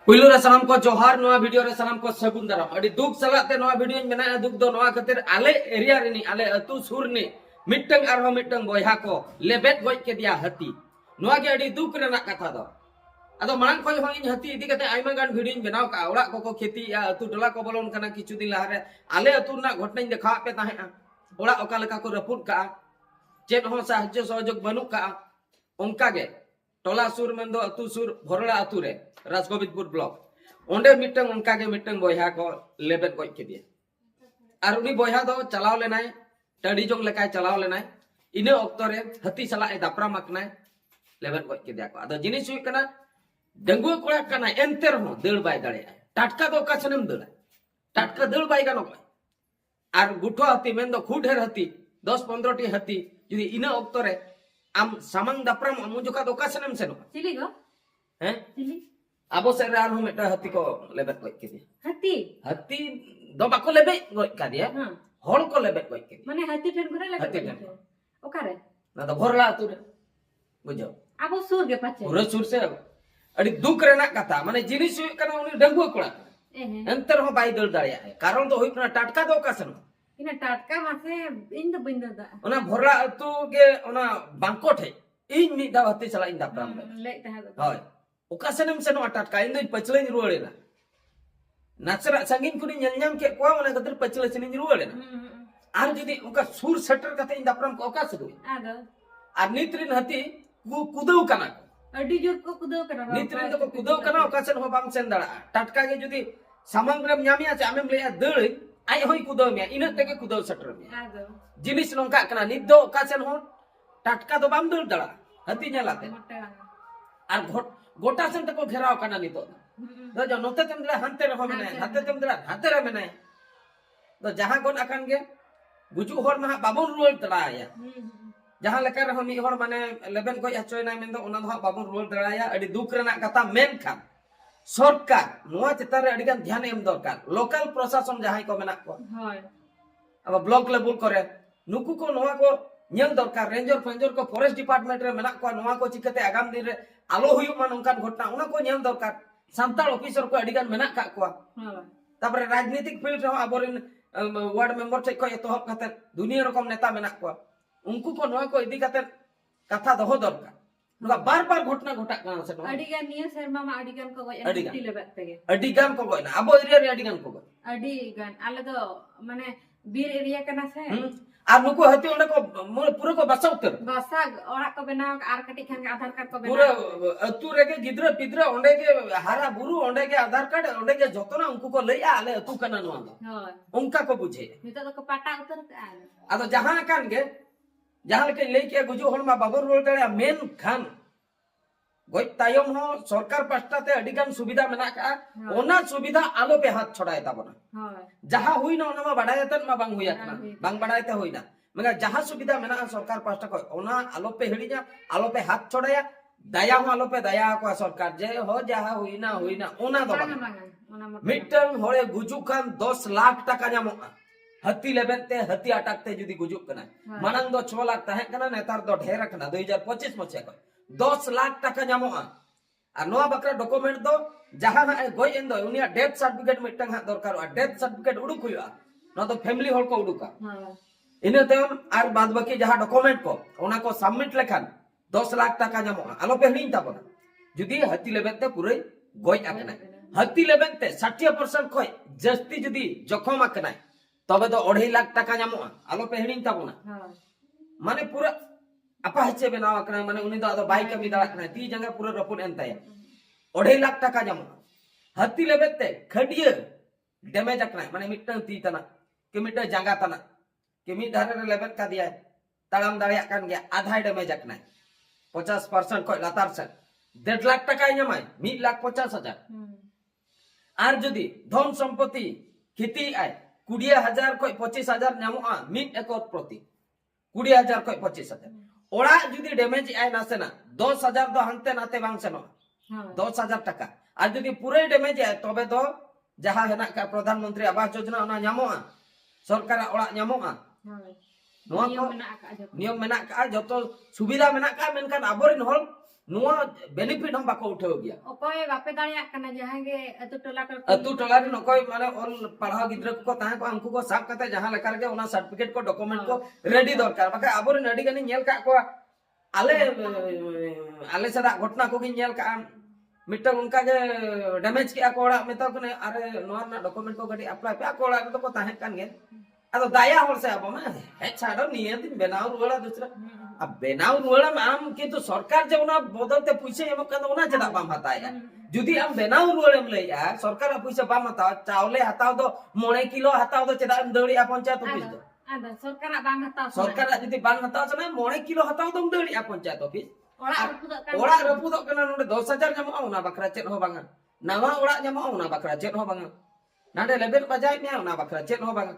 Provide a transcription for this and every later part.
पुइलु रे सलाम को जोहार नोआ वीडियो रे सलाम को सगुन दाराम अडी दुख सलाते नोआ वीडियो मेना दुख दो नोआ खातिर आले एरिया रेनी आले अतु सुर नि मिटंग आरो मिटंग बोयहा को लेबेट गoj के दिया हती नोआ के अडी दुख रेना कथा दो आदो मांग कोई होई हती इदी कते आइमा गान वीडियो बनाव का ओड़ा को खेती या अतु डला को बोलोन कना किछु दिन लाहारे आले अतु ना घटना देखा पे ताहे ओड़ा ओका लका को रपुट का चेत हो साहज्य सहयोग बनु का ओंका गे टोला सुर मेंदो अतु सुर भोरला अतु रे राजगोविंदपुर ब्लॉक ओंडे मिटंग उनका के मिटंग बोयहा को लेबेट गoj के दिया आर उनी बोयहा दो चलाव लेनाय टडी जोंग लेकाय चलाव लेनाय इने ऑक्तो रे हती सला ए दापरा मकनाय लेबेट गoj के दिया को आदो जिनिस हुई कना डंगुआ कोड़ा कना एंतर हो दळ बाय दाड़े टाटका दो का सनम दळ टाटका दळ बाय गानो आर गुठो हती मेंदो खुढेर हती 10-15 टी हती जुदी इने ऑक्तो रे आम सामंग दापराम मुजुका दो का सनम सेनो चिली गो हैं चिली आबो से रान हो मेटा हती को लेबेट गoj के दिया हती दो बाको लेबेट गoj का दिया हां हड़ को लेबेट गoj के दिया माने हती ठन करे लगे हती ठन ओकारे ना तो भोरला अतु रे बुझो आबो सुर गे पाचे पूरा सुर से अड़ी दुख रेना कथा माने जिनिस हुई कना उनी डंगुआ कोड़ा एंतर हो बाई दल दाड़िया कारण तो हुई कना टाटका दो का सनो इना टाटका मासे इन दो बिंदो दा ओना भोरला अतु के ओना बांको ठे इन मी दा हती चला इन दापराम ले तहा दो होय ओका सनम सेनो टाटका इन दो पचले रुवाड़ेना नाचरा संगिन कुनी ñam के कोआ ओना कतर पचले सनी रुवाड़ेना आर जदी ओका सुर सेटर कते इन दापराम को ओका सदु आदो आर नित्रिन हती कुदौ कना अडी जोर को कुदो करा नित्रिन तो कुदौ कना ओका सेन हो बांग सेन दाड़ा टाटका के जदी सामंग रेम ñamया चे आमेम लेया दळ आई होई कुदौ मिया इना तेगे कुदौ सेटर मिया आदो जिनिस नोंका कना नित दो ओका सेन हो टाटका दो बाम दळ दाड़ा हती ñalaते मोटा आर गोटा सेन तको घेराव कना नितो दो जो नोते तम दला हंते रहो मेने हाते तम दला हाते रे मेने तो जहां गोन अकन गे गुजु होर मा बाबुन रुल तड़ाया जहां लेका रहो मी होर माने लेबेन को हचोय ना मेन दो ओना दो बाबुन रुल तड़ाया अडी दुख रेना कथा मेन खान सरकार नोआ चिता रे अडी गान ध्यान एम दरकार लोकल प्रशासन जहां को मेना को होय अब ब्लॉक लेवल करे नुकु को नोआ को ñel दरकार रेंजर फेंजर को फॉरेस्ट डिपार्टमेंट रे मेना को नोआ को चिकते आगाम दिन रे आलो हुयु मान उनकान घटना उना को ñel दरकार सांताल ऑफिसर को अडी गान मेना का को हां तापर राजनीतिक फील्ड रे अबोरिन वार्ड मेंबर थे को एतोहब खाते दुनिया रकम नेता मेना को उनको को नोआ को इदी खाते कथा दहो दरकार नुका बार बार घटना घटा काना से अडी गान निया शर्मा मा अडी गान को गय अडी गान। टी लेबत तेगे अडी गान को गयना अबो एरिया रे अडी गान को गय अडी गान आले दो माने बीर एरिया कना से आ नुको हती ओंडे को पूरा को बसा उतर बसा ओड़ा को बनाव आर कटी खान के आधार कार्ड को पूरा बनाव अतु रे के गिद्रा पिद्रा ओंडे के हारा बुरु ओंडे के आधार कार्ड ओंडे के जतना उनको को लइया आले अतु कना नुआ दो होय उनका को बुझे नितो को पाटा उतर के आले आदो जहां कान गे जहां लेके लेके गुजु होरमा बाबर रोल दड़े मेन खान गoj तायम हो सरकार पास्ता ते अडी गान सुविधा मेना का ओना सुविधा आलो पे हाथ छड़ाय ताबना होय जहां हुइना ओना मा बाडायतन मा बांग हुइयातना बांग बाडायते हुइना मगर जहां सुविधा मेना सरकार पास्ता को ओना आलो पे हेडिजा आलो पे हाथ छड़ाया दया हो आलो पे दया को सरकार जे हो जहां हुइना हुइना ओना दो बांगा बांगा ओना मोटा मिटन होळे गुजु खान 10 लाख टाका जामो हती लेबेते हती अटकते जुदी गुजु कना मानंग दो 6 लाख तहे कना नेतार दो ढेर कना 2025 मचे को 10 लाख टाका जामो आ नोआ बकरा डॉक्यूमेंट दो जहां गोय इन दो उनिया डेथ सर्टिफिकेट मिटंग हा दरकार डेथ सर्टिफिकेट उडुक हुआ न तो फैमिली होल को उडुका हां इने तम आर बाद बाकी जहां डॉक्यूमेंट को ओना को सबमिट लेखान 10 लाख टाका जामो आलो पे हिडिन ताबना जुदी हती लेबेते पुरे गोय आकना हती लेबेते 60% खोय जस्ती जुदी जखम आकना तबे तो 2.5 लाख टाका जामो आलो पे हिडिन ताबना हां माने पूरा apa hece benaw akna mane uni do ado bike kami dalak na ti janga pura rapun entaya 2.5 lakh टाका जामो हत्ती लेबेते खडिया damage akna mane mittang ti tana ke mitta janga tana ke mi dhare re lebet ka diya talam dareyak kan gya adha damage akna 50% ko latar sen 1.5 lakh टाका nyamai 1,50,000 আর যদি ধন সম্পত্তি खेती आय 20,000 को 25,000 nyamo 1 ekor proti 20,000 को 25,000 ओड़ा जुदी damage आय ना से ना 10,000 दो हंते नाते बांग सेनो 10,000 टाका आज जुदी पूरे डैमेज आय तबे दो जहां हेना का प्रधानमंत्री आवास योजना ओना ᱧᱟᱢᱚᱜᱼᱟ सरकार ओड़ा ᱧᱟᱢᱚᱜᱼᱟ नोआ को नियम मेना का जतो सुविधा मेना का मेनकान आबोरिन होल नुआ बेनिफिट हम बाको उठाव गया ओकोय बापे दाड़िया कना जहां गे अतु टोला कर अतु टोला रे नकोय माने ऑल पढ़ाव गिद्रा को ताहे को हमको को साब कते जहां लेकर के उना सर्टिफिकेट को डॉक्यूमेंट को रेडी दरकार बाका आबोर नडी गनी नेल का को आले आले सदा घटना को गिन नेल का मिटन उनका के डैमेज किया को ओड़ा मेता को अरे नोआ ना डॉक्यूमेंट को गडी अप्लाई पे को ओड़ा तो को ताहे कान गे अदो दाया होल से अब मैं हे छाड़ो नियत बेनाव रुवाला दूसरा अब बेनाव रुवाला आम किंतु सरकार जे उना बदलते पैसे एम कन उना चदा बाम हताया जुदी आम बेनाव रुवालेम लैया सरकार पैसे बाम हता चावले हताव दो 9 किलो हताव दो चदा दौड़िया पंचायत ऑफिस दो आदा सरकार बांग हताव सरकार जुदी बांग हताव सने 9 किलो हताव दो दौड़िया पंचायत ऑफिस ओड़ा रपुदो कर ओड़ा रपुदो कना नोडे 10000 जमा उना बकरा चेत हो बांगा नवा ओड़ा जमा उना बकरा चेत हो बांगा नाडे लेबेल बजाय मे उना बकरा चेत हो बांगा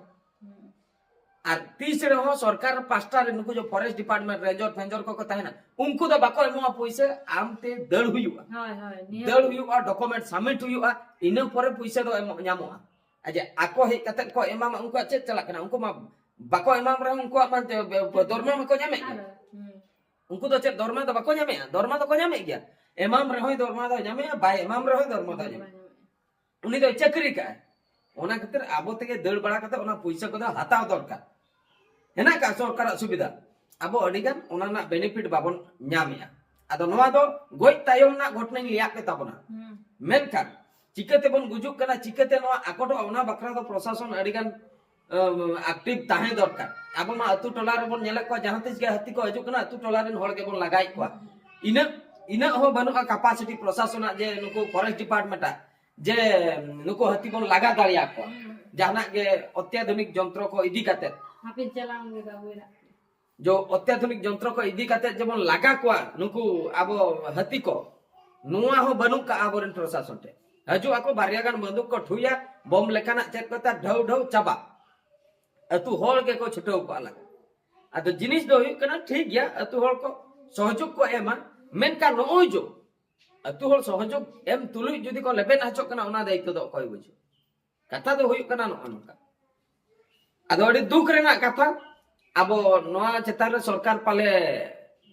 और तीसरे हो सरकार पास्टा रे नुकु जो फॉरेस्ट डिपार्टमेंट रेंजर फेंजर को कता है ना उनको तो बाको एमो पैसे आमते दड़ हुयुआ हाय हाय दड़ हुयुआ डॉक्यूमेंट सबमिट हुयुआ इना परे पैसे दो ᱧᱟᱢᱚᱜᱼᱟ अजे आको हे कते को एमाम उनको चेक चला कना उनको मा बाको एमाम रे उनको मा दरमा में को ᱧᱟᱢᱮ उनको तो चेक दरमा तो बाको ᱧᱟᱢᱮ दरमा तो को ᱧᱟᱢे गया एमाम रे होय दरमा तो ᱧᱟᱢे बाय एमाम रे होय दरमा तो ᱧᱟᱢे उनी तो चक्री का ओना खातिर आबो तेगे दड़ बड़ा कते ओना पैसा को हताव दरकार हेना का सरकार सुविधा आबो अडिगान ओना ना बेनिफिट बाबन ᱧᱟᱢᱮᱟ आदो नोवा दो गोय तायम ना घटना लिया के ताबना मेनखान चिकते बन गुजुक कना चिकते नोवा आकोटो ओना बकरा दो प्रशासन अडिगान एक्टिव ताहे दरकार आबो मा अतु टोला रे बन नेले को जहां तिस गे हत्ती को हजु कना अतु टोला रे होड़ के बन लगाई को इना इना हो बनुआ कैपेसिटी प्रशासन जे नुको फॉरेस्ट डिपार्टमेंट जे नुको हत्ती बन लगा दाड़िया को जहाना के अत्याधुनिक यंत्र को इदी काते हापिस चलाऊंगे बाबूरा जो अत्याधुनिक यंत्र को इदी काते जेमन लगा को नुकु आबो हती को नुआ हो बनु का आबोरन प्रशासन टे हजु आको बारियागान बंदूक को ठुया बम लेकाना चेक कता ढौ ढौ चाबा अतु होल के को छुटो को अलग अतो जिनिस दो हुई कना ठीक गया अतु होल को सहयोग को एमा मेन का नोय जो अतु होल सहयोग एम तुलुई जुदी को लेबेन हचो कना ओना दायित्व दो कोई बुझो कथा दो हुई कना नोनका आदो अडी दुख रेना कथा अब नोआ चेतान रे सरकार पाले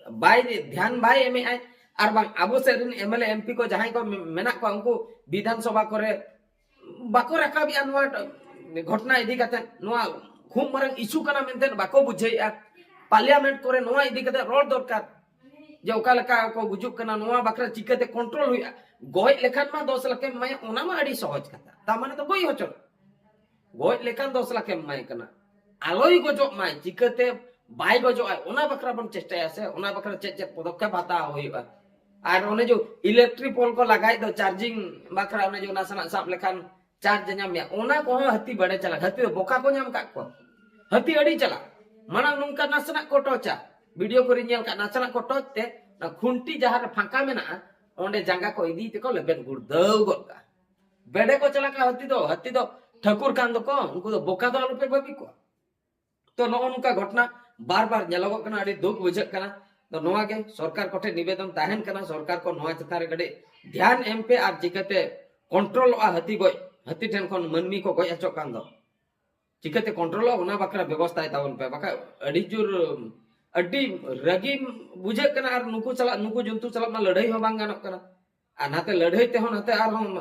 बाय ध्यान बाय एमे आय आर बांग आबो सेरिन एमएलए एमपी को जहां को मेना को उनको विधानसभा करे बाको रकाबिया नोआ घटना इदी कते नोआ खूब मरंग इशू कना मेनते बाको बुझेया पार्लियामेंट करे नोआ इदी कते रोड दरकार जे ओका लका को गुजुक कना नोआ बकरा चिकते कंट्रोल हुया गोय लेखान मा 10 लाख में ओना मा अडी सहज कथा ता माने तो गोय होचो गोय लेखान 10 लाख में कना आलोई गजो माय चिकते बाय गजो आय ओना बकरा बन चेष्टा से ओना बकरा चेक चेक पदक्षेप हाता होइबा आर ओने जो इलेक्ट्रिक पोल को लगाई दो चार्जिंग बकरा ओने जो नासना साब लेखान चार्ज ᱧᱟᱢᱭᱟ ओना को हती बड़े चला हती बोका को ᱧᱟᱢ का को हती अडी चला माना नुंका नासना को टोचा वीडियो को रियल का नासना को टोचते ना खुंटी जहां रे फांका मेना ओंडे जांगा को इदी ते को लेबेन गुड़दव गोका बेडे को चला का हती दो ठाकुर कान दो को उनको तो बोका दो आलू पे बबी को तो नो उनका घटना बार बार नेलगो कना अडी दुख बुझक कना तो नोआ के सरकार कोठे निवेदन ताहेन कना सरकार को नोआ चता रे गडे ध्यान एम पे आर चिकते कंट्रोल आ हती गय हती ठेन कोन मनमी को गय अचो कान दो चिकते कंट्रोल ओना बकरा व्यवस्था तावन पे बका अडी जुर अडी रगी बुझक कना आर नुकु चला नुकु जंतु चला मा लड़ाई हो बांग गानक कना आ नाते लड़ाई ते हो नाते आर हम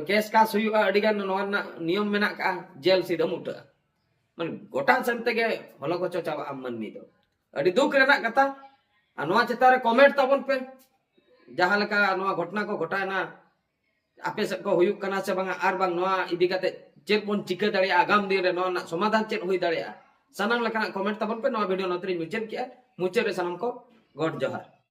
केस का सुयुआ अडी गान नोआ ना नियम मेना का जेल सीधा मुटा मन गोटा संते के हलो को चाबा मनमी दो अडी दुख रेना कथा नोआ चितारे कमेंट ताबन पे जहां लका नोआ घटना को घटायना आपे सब को हुयुक कना से बांगा आर बांग नोआ इदी काते चेक बोन चिका दाड़े आगाम दिन रे नोआ समाधान चेक हुई दाड़े सानाम लका कमेंट ताबन पे नोआ वीडियो नतरी मुचेर किया मुचेर रे सानाम को गॉड जोहार।